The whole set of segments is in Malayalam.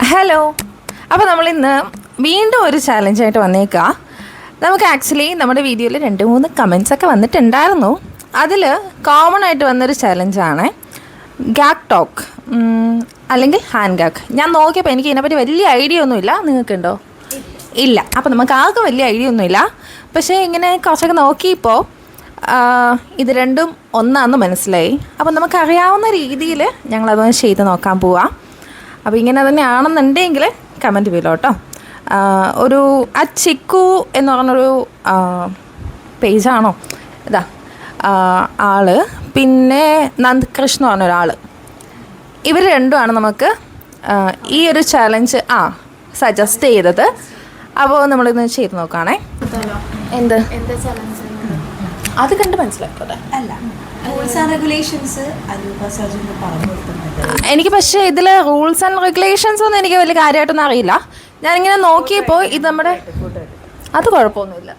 ഹലോ. അപ്പോൾ നമ്മളിന്ന് വീണ്ടും ഒരു ചാലഞ്ചായിട്ട് വന്നേക്കുക. നമുക്ക് ആക്ച്വലി നമ്മുടെ വീഡിയോയിൽ 2-3 കമൻസൊക്കെ വന്നിട്ടുണ്ടായിരുന്നു. അതിൽ കോമൺ ആയിട്ട് വന്നൊരു ചാലഞ്ചാണ് ഗാഗ് ടോക്ക് അല്ലെങ്കിൽ ഹാൻഡ് ഗാഗ്. ഞാൻ നോക്കിയപ്പോൾ എനിക്ക് ഇതിനെപ്പറ്റി വലിയ ഐഡിയ ഒന്നുമില്ല. നിങ്ങൾക്കുണ്ടോ? ഇല്ല. അപ്പോൾ നമുക്ക് ആർക്കും വലിയ ഐഡിയ ഒന്നുമില്ല. പക്ഷേ ഇങ്ങനെ കുറച്ചൊക്കെ നോക്കിയപ്പോൾ ഇത് രണ്ടും ഒന്നാണെന്ന് മനസ്സിലായി. അപ്പോൾ നമുക്കറിയാവുന്ന രീതിയിൽ ഞങ്ങളതൊന്ന് ചെയ്ത് നോക്കാൻ പോവാം. അപ്പോൾ ഇങ്ങനെ തന്നെയാണെന്നുണ്ടെങ്കിൽ കമൻറ്റ് ചെയ്യല്ലോ കേട്ടോ. ഒരു ചിക്കു എന്ന് പറഞ്ഞൊരു പേജാണോ ഇതാ ആള്, പിന്നെ നന്ദ്കൃഷ്ണ എന്ന് പറഞ്ഞൊരാൾ, ഇവർ രണ്ടുമാണ് നമുക്ക് ഈ ഒരു ചാലഞ്ച് സജസ്റ്റ് ചെയ്തത്. അപ്പോൾ നമ്മളിന്ന് ചെയ്ത് നോക്കുകയാണേ. എന്ത് അത് കണ്ട് മനസ്സിലാക്കട്ടെ. അല്ല, റൂൾസ് ആൻഡ് റെഗുലേഷൻസ് എനിക്ക് പക്ഷേ ഇതിൽ റൂൾസ് ആൻഡ് റെഗുലേഷൻസ് ഒന്നും എനിക്ക് വലിയ കാര്യമായിട്ടൊന്നും അറിയില്ല. ഞാനിങ്ങനെ നോക്കിയപ്പോൾ ഇത് നമ്മുടെ അത് കുഴപ്പമൊന്നുമില്ല.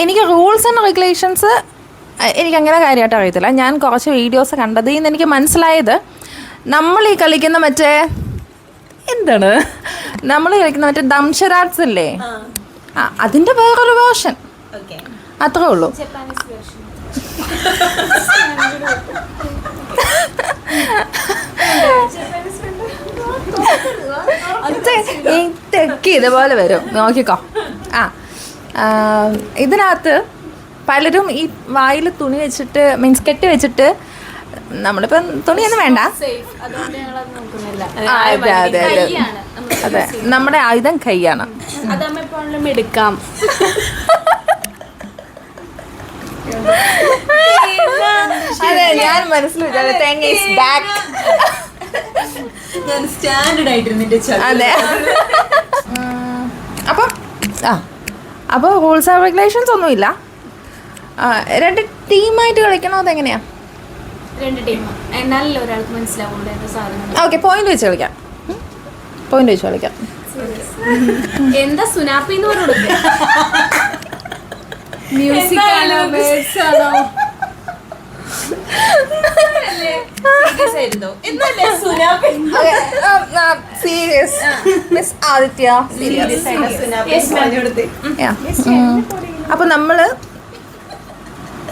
എനിക്ക് റൂൾസ് ആൻഡ് റെഗുലേഷൻസ് എനിക്കങ്ങനെ കാര്യമായിട്ട് അറിയത്തില്ല. ഞാൻ കുറച്ച് വീഡിയോസ് കണ്ടതിൽ നിന്ന് എനിക്ക് മനസ്സിലായത്, നമ്മൾ ഈ കളിക്കുന്ന മറ്റേ എന്താണ് നമ്മൾ കളിക്കുന്ന മറ്റേ ദംഷരാട്സ് ഇല്ലേ, അതിൻ്റെ വേറൊരു വേർഷൻ, അത്രേ ഉള്ളൂ. തെക്കി ഇതുപോലെ വരും, നോക്കിക്കോ. ഇതിനകത്ത് പലരും ഈ വായിൽ തുണി വെച്ചിട്ട് മീൻസ് കെട്ടി വെച്ചിട്ട്, നമ്മളിപ്പം തുണിയൊന്നും വേണ്ട, അതെ അതെ അതെ അതെ, നമ്മുടെ ആയുധം കൈയാണ്. എടുക്കാം. അതെ, ഞാൻ മനസ്സിൽ അതെ. അപ്പോൾ റൂൾസ് ആൻഡ് റെഗുലേഷൻസ് ഒന്നുമില്ല. 2 ടീമായിട്ട് കളിക്കണോ? അതെങ്ങനെയാ? 2 ടീം എന്നാലല്ലേ ഒരാൾക്ക് മനസ്സിലാവുള്ളൂ എന്താ സാധനം. ഓക്കെ, പോയിന്റ് വെച്ച് കളിക്കാം. പോയിന്റ് വെച്ച് കളിക്കാം. എന്താ സുനാപ്പി എന്ന് പറഞ്ഞു? മ്യൂസിക് ആണോ, വേർഡ്സ് ആണോ? സീരിയസ് മിസ് ആദിത്യ, അപ്പൊ നമ്മള്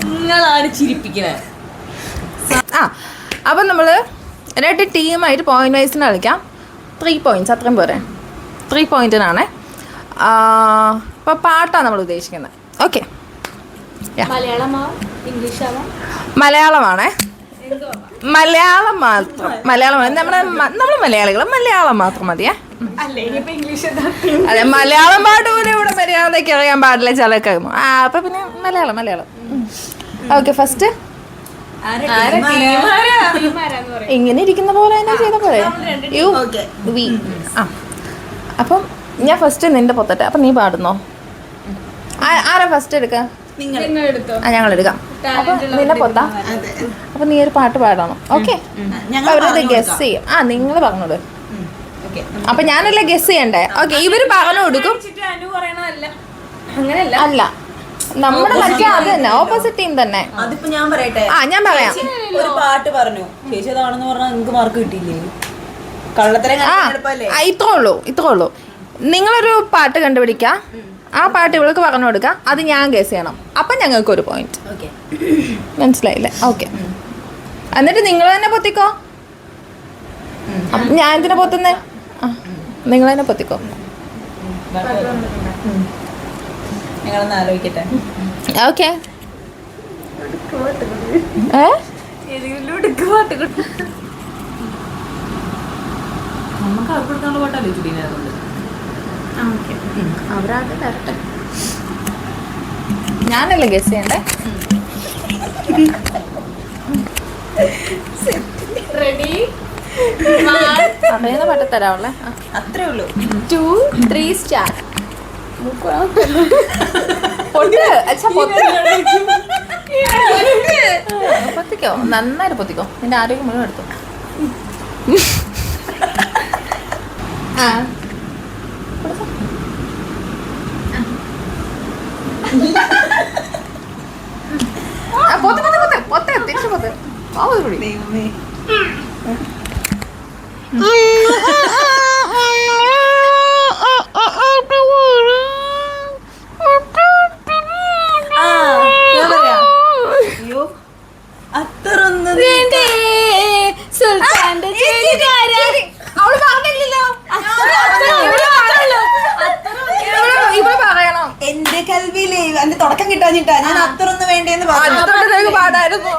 നിങ്ങളാണ് ചിരിപ്പിക്കണേ. അപ്പൊ നമ്മള് 2 ടീമായിട്ട് പോയിന്റ് വൈസിന് കളിക്കാം. 3 points അത്രയും പോരെ. 3 പോയിന്റിനാണ്. അപ്പോൾ പാട്ടാണ് നമ്മൾ ഉദ്ദേശിക്കുന്നത്. ഓക്കെ, മലയാളമാണ്. മലയാളം മാത്രം. മലയാളം നമ്മൾ മലയാളികൾ മലയാളം മാത്രം മതിയേ. അതെ, മലയാളം പാട്ട് പോലും ഇവിടെ മര്യാദയ്ക്ക് അറിയാൻ പാടില്ല ചിലക്ക്. അപ്പൊ പിന്നെ മലയാളം. ഓക്കെ, ഫസ്റ്റ് ഇങ്ങനെ ഇരിക്കുന്ന പോലെ തന്നെ ചെയ്ത പോലെ യു വി. അപ്പം ഞാൻ ഫസ്റ്റ് നിന്റെ പൊത്തട്ടെ. അപ്പം നീ പാടുന്നോ? ആരാ ഫസ്റ്റ് എടുക്ക? ഞങ്ങൾ എടുക്കാം. അപ്പൊ നിന്നെ പൊത്ത. അപ്പൊ നീ ഒരു പാട്ട് പാടണം. ഓക്കെ, അവരത് ഗസ് ചെയ്യും. നിങ്ങൾ പറഞ്ഞോട്. അപ്പൊ ഞാനല്ലേ ഗസ് ചെയ്യണ്ടേ? ഓക്കെ, ഇവര് പറഞ്ഞു കൊടുക്കും. അല്ല, നമ്മുടെ മറ്റേ അത് തന്നെ ഓപ്പോസിറ്റ് ടീം തന്നെ. അതിപ്പോ ഞാൻ പറയട്ടെ. ഞാൻ പറയാം. ഒരു പാട്ട് പറഞ്ഞു ചേച്ചി അതാണെന്ന് പറഞ്ഞാൽ നിങ്ങൾക്ക് മാർക്ക് കിട്ടിയില്ലേ? ഇത്രേ ഉള്ളൂ. നിങ്ങളൊരു പാട്ട് കണ്ടുപിടിക്കുക, ആ പാട്ട് ഇവൾക്ക് പറഞ്ഞു കൊടുക്കുക, അത് ഞാൻ ഗസ് ചെയ്യണം. അപ്പം ഞങ്ങൾക്ക് ഒരു പോയിന്റ്. മനസ്സിലായില്ലേ? ഓക്കെ, എന്നിട്ട് നിങ്ങൾ തന്നെ പൊത്തിക്കോ. ഞാൻ എന്തിനാ പൊത്തുന്നേ? നിങ്ങൾ തന്നെ പൊത്തിക്കോ. ഞങ്ങളൊന്ന് ആലോചിക്കട്ടെ. ഓക്കെ, നമുക്ക് അവർക്കുള്ള പാട്ടല്ലേ ചുടിനകത്തുണ്ട്. അവരാദ്യം തരട്ടെ, ഞാനല്ലേ ഗസ് ചെയ്യണ്ടേ? അറിയുന്ന പാട്ട് തരാവുള്ളേ. അത്രേ ഉള്ളൂ. 2, 3 സ്റ്റാർട്ട്. പൊത്തിക്കോ, നന്നായിട്ട് പൊത്തിക്കോ. നിന്റെ ആരോഗ്യം മുഴുവൻ എടുത്തു. തിരിച്ചു പൊത്ത്. ഞാൻ പറയാം. അയ്യോ അത്രയൊന്നും സുൽത്താന്റെ അവള് പറഞ്ഞില്ലല്ലോ. ഇവിടെ പറയണം. എന്റെ കൽവിയില് എന്റെ തുടക്കം കിട്ടാഞ്ഞിട്ടാ ഞാൻ അത്രയൊന്നും വേണ്ടേന്ന് പറഞ്ഞു. അതുകൊണ്ട് നിനക്ക് പാടായിരുന്നു.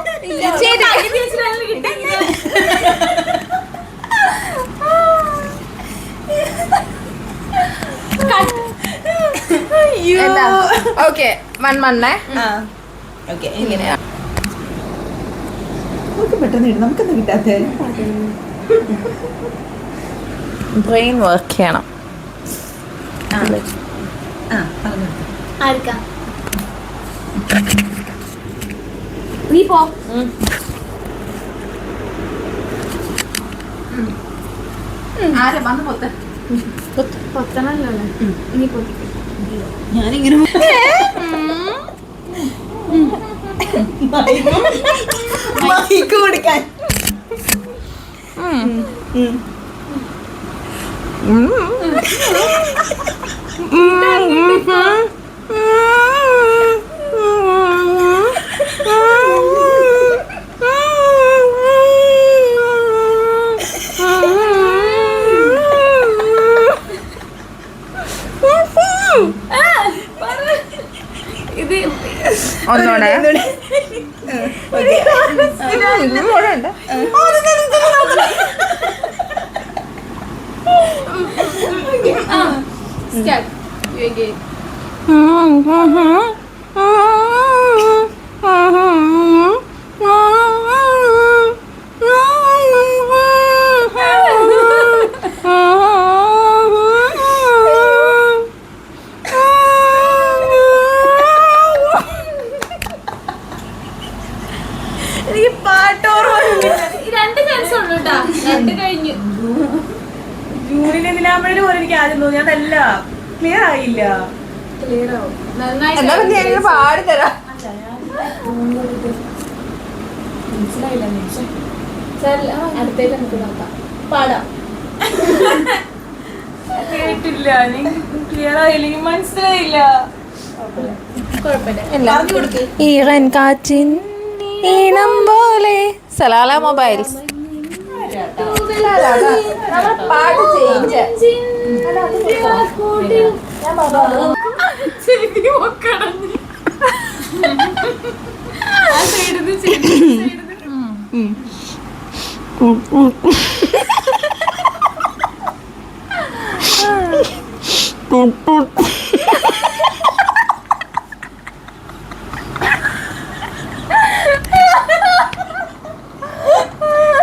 ഓക്കെ മണ്ണേ ഓക്കെ ഇങ്ങനെയാ നമുക്ക് പെട്ടെന്ന് ഇടും. നമുക്കെന്താ കിട്ടാത്ത ബ്രെയിൻ വർക്ക് ചെയ്യണം. ആർക്കാ നീ പോ. ആരെ വന്ന് പൊത്ത് പൊത്തണല്ലോ ഇനി പൊത്തിക്കും. ഞാനിങ്ങനെ മൈക്ക് കൊടുക്കാൻ ഇത് ഒന്നൂടെ സ്റ്റാർട്ട് യു അഗൈൻ. എനിക്ക് പാട്ടോർമ്മ രണ്ട് ചാൻസ് ഉള്ളൂ കേട്ടാ. രണ്ട് കഴിഞ്ഞു. ജൂണിലെ നിലാമ്പഴി പോലെ എനിക്ക് ആദ്യം തോന്നി. അതല്ല ക്ലിയർ ആയില്ല. ക്ലിയർ ആവും. എന്നാ പിന്നെ ഞാൻ പാടി തരാം. അടുത്തേക്ക് നമുക്ക് നോക്കാം. പാടാം. കേട്ടില്ല. ക്ലിയർ ആയില്ല. എനിക്ക് മനസ്സിലായില്ല. കുഴപ്പമില്ല. ഈറൻ കാറ്റിൻ ഈണം പോലെ സലാല മൊബൈൽസ് പാട്ട് ചേഞ്ച്.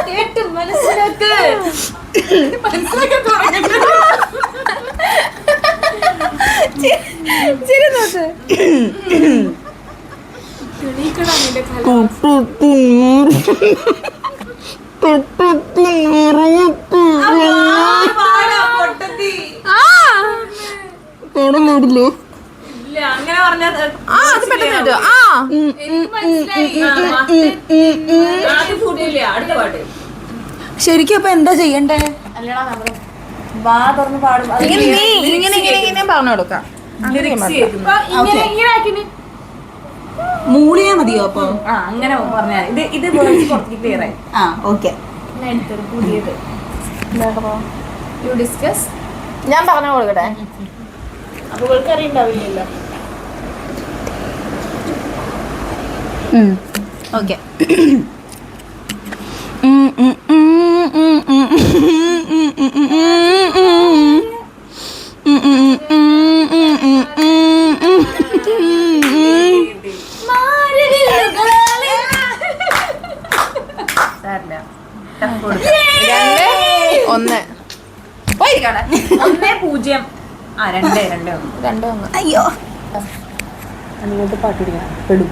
കേട്ട് മനസ്സിലാക്ക്. മനസ്സിലാക്കാൻ തുടങ്ങണ്ട. തെളിയിക്കണം നിന്റെ കാലാവസ്ഥ. ഇല്ല അങ്ങനെ പറഞ്ഞാൽ അത് പെട്ടെന്ന് കിട്ടും. എനിക്ക് മനസ്സിലായി. ആദ്യം കൂട്ടിയില്ല. അടുത്ത പാട്ട് ശരിക്കും അപ്പൊ എന്താ ചെയ്യണ്ടേ? അല്ലടാ നമ്മള് വാ തുറന്ന് പാടും. ഇങ്ങനെ പറഞ്ഞു കൊടുക്കാം. ഇങ്ങനെ ആക്കിന് മൂളിയാ മതിയോ അപ്പൊ? അങ്ങനെ പറഞ്ഞാൽ ഇത് കുറച്ച് ക്ലിയർ ആയി. ഓക്കെ ഞാൻ എടുത്തത് പുതിയത്. U discuss. ഞാൻ പറഞ്ഞു കൊടുക്കട്ടെ. അപ്പൊ ഇവൾക്ക് അറിയണ്ടാവില്ലല്ലോ. ഓക്കെ ഒന്ന് 1-0. 2-1. അയ്യോ അങ്ങോട്ട് പാട്ട് പിടിക്കണം. പെടും.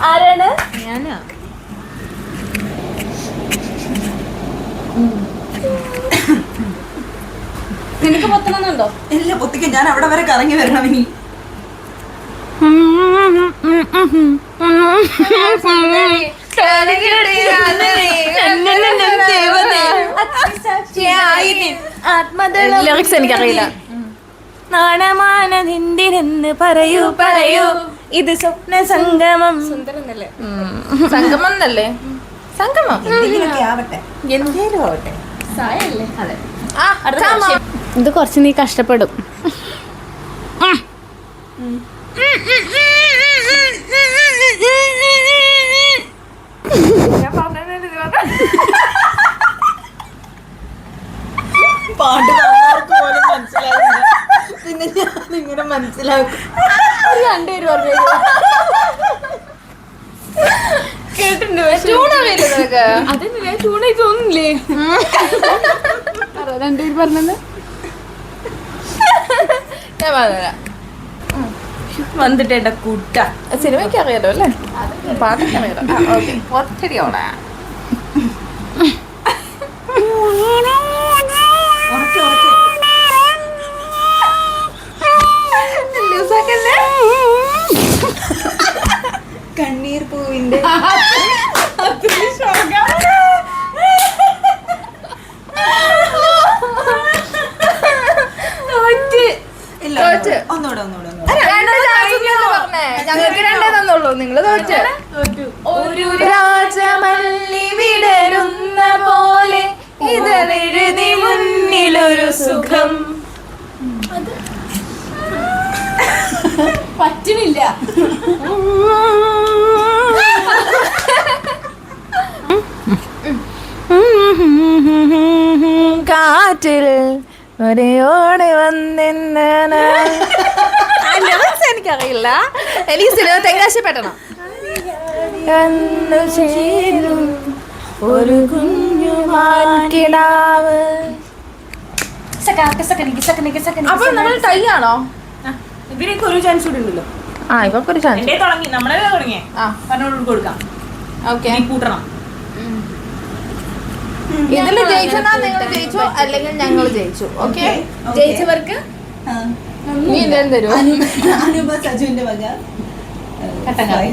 ആരാണ്? ഞാനാ. നിനക്ക് പൊത്തണമെന്നുണ്ടോ? ഇല്ല പൊത്തിക്ക്. ഞാൻ അവിടെ വരെ കറങ്ങി വരണം ഇനി. ലിറിക്സ് എനിക്കറിയില്ല. നാണമാനതിന്തിനെന്ന് പറയൂ പറയൂ ഇത് സ്വപ്ന സംഗമം. സംഗമം എന്നല്ലേ? സംഗമം എന്തെങ്കിലുമൊക്കെ ആവട്ടെ, എന്തേലും ആവട്ടെ. സായല്ലേ? അതെ. ഇത് കുറച്ച് നീ കഷ്ടപ്പെടും. പാട്ട് പോലും മനസ്സിലാവില്ല, പിന്നെ ഞാൻ ഇങ്ങനെ മനസ്സിലാക്കും. കേട്ടിട്ടുണ്ട്. അതെന്തിനാ ചൂടായി തോന്നുന്നില്ലേ? രണ്ടുപേര് പറഞ്ഞത് ഞാൻ പറഞ്ഞുതരാം. വന്നിട്ടേണ്ട കൂട്ട സിനിമയ്ക്ക് അറിയാലോ അല്ലേ? പാട്ടൊക്കെ അറിയാലോ. ഓക്കെ, ഒറ്റടിയോടെ കണ്ണീർ പൂവിന്റെ ഒന്നുകൂടെ ഞങ്ങൾക്ക് രണ്ടേ തന്നുള്ളൂ, നിങ്ങള് തോറ്റ്. ഒരു രാജമല്ലി വിടരുന്ന പോലെ ഇതെഴുതി മുന്നിലൊരു സുഖം. പറ്റുന്നില്ല. കാറ്റിൽ ഒരയോടെ വന്നിന്ന് എനിക്കറിയില്ല. എനിക്ക് സിനിമ തെങ്കാശപ്പെട്ടണം. ഒരു കുഞ്ഞു മാക്കിടാവ്. അപ്പൊ നമ്മൾ ടൈ ആണോ? ഇവരൊക്കെ ഒരു ചാൻസ് കൂടി ഉണ്ടല്ലോ. ആ, ഇവക്കൊരു ചാൻസ്. എന്റെ തുടങ്ങി, നമ്മളെ തുടങ്ങിയേ. പറഞ്ഞോട് കൊടുക്കാം. ഓക്കെ, കൂട്ടണം. ഇതില് ജയിച്ചാ നിങ്ങൾ ജയിച്ചു, അല്ലെങ്കിൽ ഞങ്ങൾ ജയിച്ചു. ഓക്കെ, ജയിച്ചവർക്ക് നീ എന്തായാലും തരുമോ? അനുപ സജുവിന്റെ വക കട്ടൻ കാപ്പി.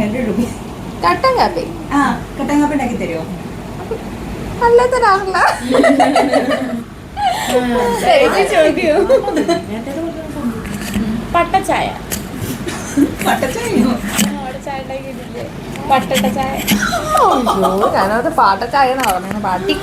കട്ടൻ കാപ്പി കട്ടൻ കാപ്പി ഉണ്ടാക്കി തരുമോ? നല്ല തരാറില്ല. പട്ടച്ചായ. പട്ടച്ചായോ? പട്ടട്ട ചായ. ഞാനത് പാട്ടച്ചായ എന്നാ പറഞ്ഞ പാട്ടി.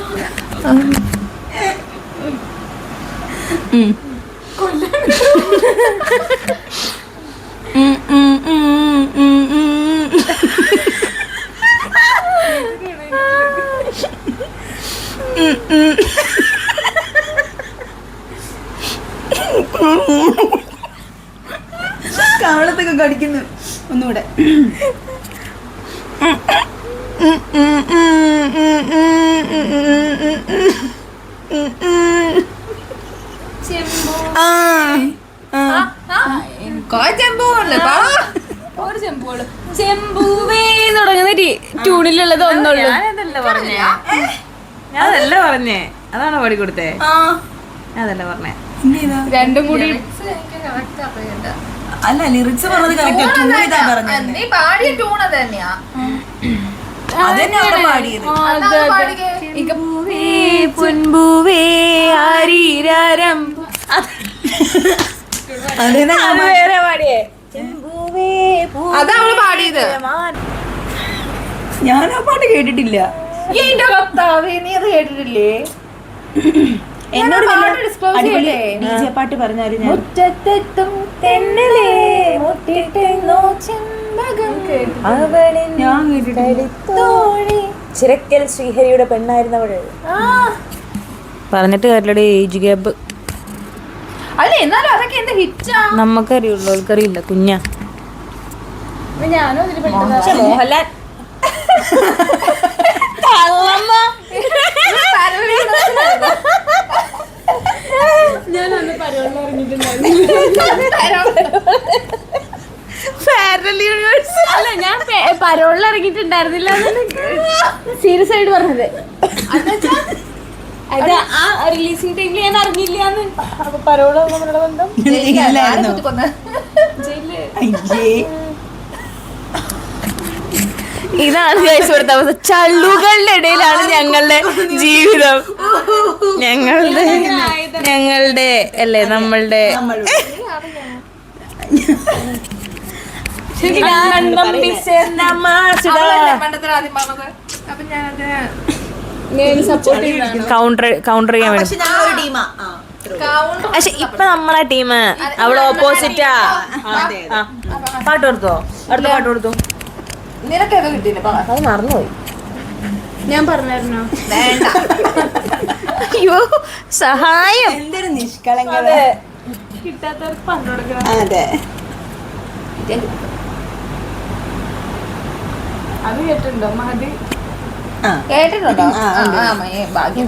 കവളത്തൊക്കെ കടിക്കുന്നു. ഒന്നുകൂടെ. ചെമ്പൂവേ തുടങ്ങുന്ന ട്യൂണിലുള്ളത് ഒന്നുള്ളൂ. ഞാനതല്ല പറഞ്ഞേ, അതാണോ പാടിക്കൊടുത്തേ? അതല്ല പറഞ്ഞേ. രണ്ടും കൂടി അല്ല, ലിറിക്സ് പറഞ്ഞത് കറക്റ്റ്. നീ പാടിയ ട്യൂൺ അത് തന്നെയാ. അതന്നെയാണ് പാടിയത്. പൊൻപൂവേ ആരീരാരം വേറെ പാടിയേ. അതാ അവള് പാടിയത്. ഞാൻ ആ പാട്ട് കേട്ടിട്ടില്ല. എന്റെ കർത്താവേ, നീ അത് കേട്ടിട്ടില്ലേ? എന്നോട് അടിപൊളി DJ പാട്ട് പറഞ്ഞാല് ഞാൻ മുറ്റത്തെത്തും തെന്നലേ മുട്ടിട്ടെന്നോ ചെമ്പകം അവളിൻ ഞാൻ കേട്ടിട്ടില്ല. ചിരക്കൽ ശ്രീഹരിയുടെ പെണ്ണായിരുന്നവള്. പറഞ്ഞിട്ട് കാര്യമുള്ള ഏജ് ഗ്യാപ്പ്. അല്ല, എന്നാലും അതൊക്കെ എന്റെ ഹിറ്റാ. നമുക്കറിയുള്ളൂ, അവൾക്കറിയില്ല. കുഞ്ഞാ ഞാനും അതിൽ മോഹൻലാൽ. ഞാൻ അന്ന് പരോളിൽ ഇറങ്ങിയിട്ടുണ്ടായിരുന്നു. അല്ല, ഞാൻ പരോളിൽ ഇറങ്ങിയിട്ടുണ്ടായിരുന്നില്ല. സീരിയസ് ആയിട്ട് പറഞ്ഞത്. അത് ആ റിലീസിംഗ് ടൈമിൽ ഞാൻ അറിഞ്ഞില്ലാന്ന്. അപ്പൊ പരോള് നമ്മളുടെ ബന്ധം ഇതാണ് ഇവിടുത്തെ അവസ്ഥ. ചള്ളുകളുടെ ഇടയിലാണ് ഞങ്ങളുടെ ജീവിതം. ഞങ്ങളുടെ അല്ലേ നമ്മളുടെ കൗണ്ടർ ചെയ്യാൻ വേണ്ടി. പക്ഷെ ഇപ്പൊ നമ്മളെ ടീം അവിടെ ഓപ്പോസിറ്റാ. പാട്ട് കൊടുത്തോ? അടുത്ത പാട്ട് കൊടുത്തു. നിനക്കൊക്കെ കിട്ടിയില്ല, അത് മറന്നുപോയി. ഞാൻ പറഞ്ഞായിരുന്നോ? വേണ്ട. അയ്യോ സഹായം. എന്തൊരു നിഷ്കളങ്കത. കിട്ടാത്തവർക്ക് പറഞ്ഞു കൊടുക്കണം. അതെ, അത് കേട്ടിട്ടുണ്ടോ മതി? കേട്ടിട്ടുണ്ടോ? ആ, ഉണ്ട്. ഭാഗ്യം.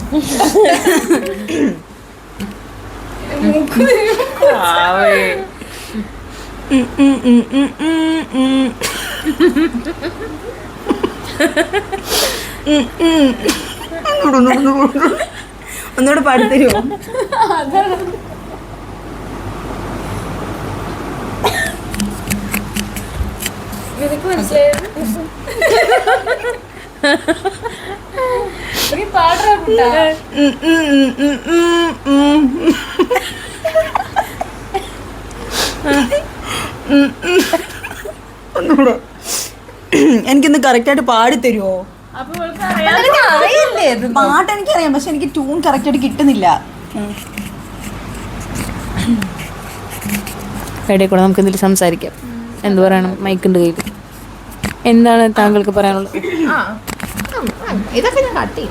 ഒന്നുകൂടെ പാടിത്തരുമോ? നിനക്ക് മനസ്സിലായത്? നീ പാടാ കുട്ടാ. ഒന്നുകൂടെ എനിക്കൊന്ന് കറക്റ്റായിട്ട് പാടിത്തരുമോ? അപ്പൊ ഇവൾക്ക് അറിയാം. പാട്ട് എനിക്കറിയാം, പക്ഷെ എനിക്ക് ട്യൂൺ കറക്റ്റായിട്ട് കിട്ടുന്നില്ല. ഇടയിൽ കൂടെ നമുക്ക് എന്തെങ്കിലും സംസാരിക്കാം. എന്ത് പറയണം? മൈക്കുണ്ട് കയ്യിൽ. എന്താണ് താങ്കൾക്ക് പറയാനുള്ളത്? ഇതൊക്കെ ഞാൻ കട്ടി.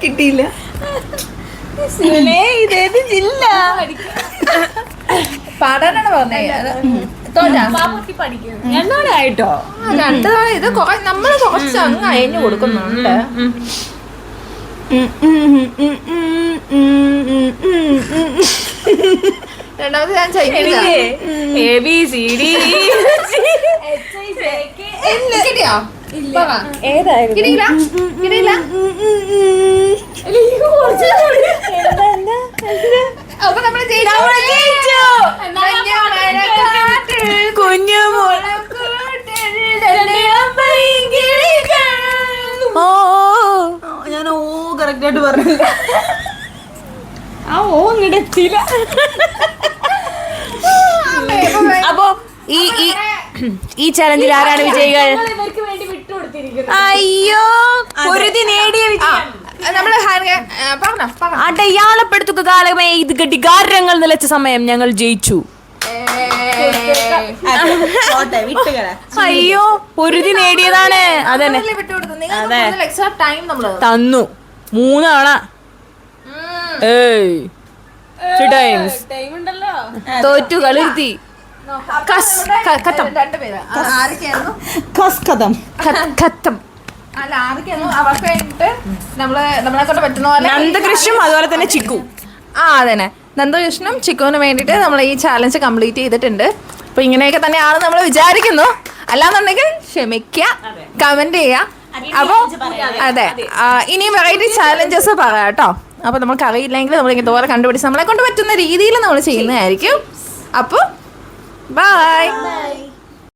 കിട്ടിയില്ല. ഇതേത് ജില്ല? പാടാനാണ് പറഞ്ഞത്. എന്നോടായിട്ടോ? രണ്ടു തവണ ഇത് നമ്മള് കുറച്ച് അങ്ങ് അയഞ്ഞു കൊടുക്കുന്നുണ്ട്. രണ്ടാമത് ഞാൻ ചെയ്യുന്നില്ല. കിട്ടിയോ? ഏതായിരുന്നു? കിട്ടിയില്ല, കിട്ടിയില്ല. അപ്പൊ നമ്മള് ജയിച്ചു. കുഞ്ഞു ഞാൻ ഓ കറക്റ്റായിട്ട് പറഞ്ഞില്ല. ആ ഓ ഇങ്ങോട്ട് എത്തിയില്ല. അപ്പോ ഈ ചലഞ്ചിൽ ആരാണ് വിജയികൾ? ഇവർക്ക് വേണ്ടി വിട്ടുകൊടുത്തിരിക്കുന്നു. അയ്യോ, പൊരുതി നേടിയ വിജയം. നമ്മള് പറഞ്ഞോ. അടയാളപ്പെടുത്തുക കാലമേ ഇത് ഘടികാരങ്ങൾ നിലച്ച സമയം ഞങ്ങൾ ജയിച്ചു. വിട്ടുകള. അയ്യോ, പൊരുതി നേടിയതാണ്. അതന്നെ എക്സ്ട്രാ ടൈം നമ്മള് തന്നു 3 തവണ. ഏയ് ടൈം ഉണ്ടല്ലോ. തോറ്റു കളിർത്തി. രണ്ടുപേര് ആരൊക്കെയായിരുന്നു? അല്ല, ആരൊക്കെയായിരുന്നു? അവർക്ക് വേണ്ടിട്ട് നമ്മളെ കൊണ്ട് പറ്റുന്ന പോലെ നന്ദകൃഷ്ണനും അതുപോലെ തന്നെ ചിക്കു. അതന്നെ, നന്ദകൃഷ്ണനും ചിക്കുവിനും വേണ്ടിയിട്ട് നമ്മൾ ഈ ചാലഞ്ച് കംപ്ലീറ്റ് ചെയ്തിട്ടുണ്ട്. അപ്പൊ ഇങ്ങനെയൊക്കെ തന്നെയാണ് നമ്മൾ വിചാരിക്കുന്നു. അല്ലാന്നുണ്ടെങ്കിൽ ക്ഷമിക്കുക, കമന്റ് ചെയ്യുക. അപ്പോൾ അതെ, ഇനിയും വെറൈറ്റി ചാലഞ്ചസ് പറയാം കേട്ടോ. അപ്പോൾ നമുക്ക് അറിയില്ലെങ്കിൽ നമ്മൾ ഇതുപോലെ കണ്ടുപിടിച്ച് നമ്മളെ കൊണ്ട് പറ്റുന്ന രീതിയിൽ നമ്മൾ ചെയ്യുന്നതായിരിക്കും. അപ്പോൾ ബൈ.